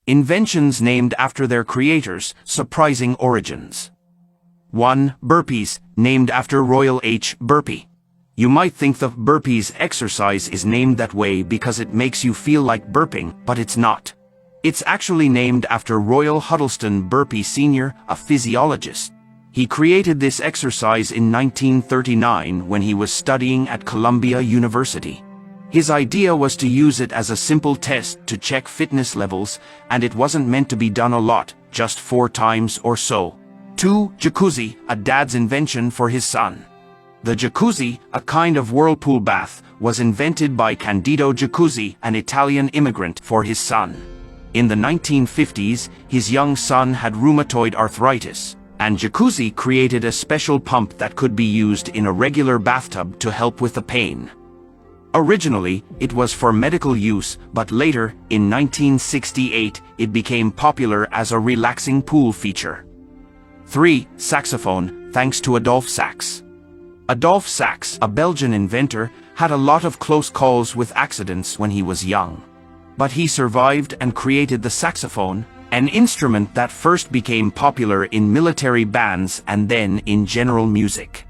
Inventions named after their creators, surprising origins. 1. Burpees, named after Royal H. Burpee. You might think the burpees exercise is named that way because it makes you feel like burping, but it's not. It's actually named after Royal Huddleston Burpee Sr., a physiologist. He created this exercise in 1939 when he was studying at Columbia University. His idea was to use it as a simple test to check fitness levels, and it wasn't meant to be done a lot, just 4 times or so. 2. Jacuzzi, a dad's invention for his son. The jacuzzi, a kind of whirlpool bath, was invented by Candido Jacuzzi, an Italian immigrant, for his son. In the 1950s, his young son had rheumatoid arthritis, and Jacuzzi created a special pump that could be used in a regular bathtub to help with the pain. Originally, it was for medical use, but later, in 1968, it became popular as a relaxing pool feature. 3. Saxophone, thanks to Adolphe Sax. Adolphe Sax, a Belgian inventor, had a lot of close calls with accidents when he was young. But he survived and created the saxophone, an instrument that first became popular in military bands and then in general music.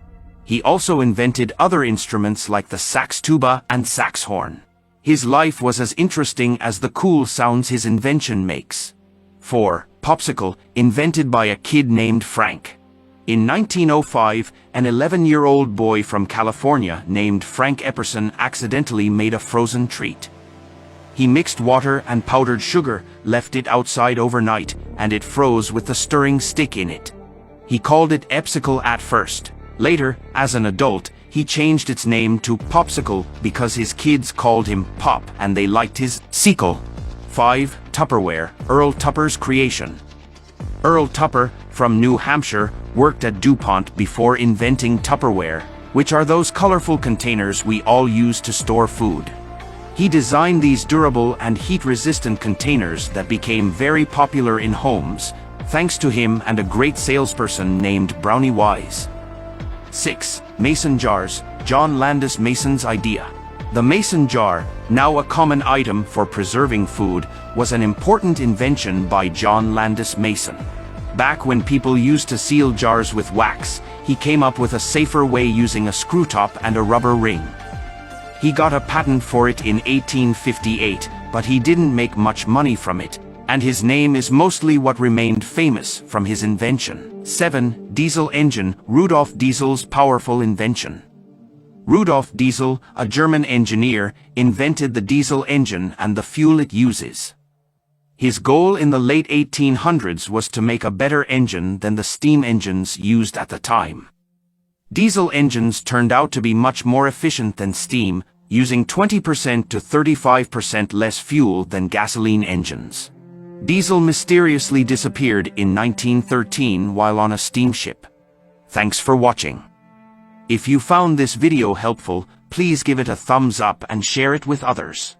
He also invented other instruments like the sax tuba and sax horn. His life was as interesting as the cool sounds his invention makes. 4. Popsicle, invented by a kid named Frank. In 1905, an 11-year-old boy from California named Frank Epperson accidentally made a frozen treat. He mixed water and powdered sugar, left it outside overnight, and it froze with the stirring stick in it. He called it Epsicle at first. Later, as an adult, he changed its name to Popsicle because his kids called him Pop and they liked his sickle. 5. Tupperware, Earl Tupper's creation. Earl Tupper, from New Hampshire, worked at DuPont before inventing Tupperware, which are those colorful containers we all use to store food. He designed these durable and heat-resistant containers that became very popular in homes, thanks to him and a great salesperson named Brownie Wise. 6. Mason jars, John Landis Mason's idea. The mason jar, now a common item for preserving food, was an important invention by John Landis Mason. Back when people used to seal jars with wax, he came up with a safer way using a screw top and a rubber ring. He got a patent for it in 1858, but he didn't make much money from it, and his name is mostly what remained famous from his invention. 7. Diesel engine, Rudolf Diesel's powerful invention. Rudolf Diesel, a German engineer, invented the diesel engine and the fuel it uses. His goal in the late 1800s was to make a better engine than the steam engines used at the time. Diesel engines turned out to be much more efficient than steam, using 20% to 35% less fuel than gasoline engines. Diesel mysteriously disappeared in 1913 while on a steamship. Thanks for watching. If you found this video helpful, please give it a thumbs up and share it with others.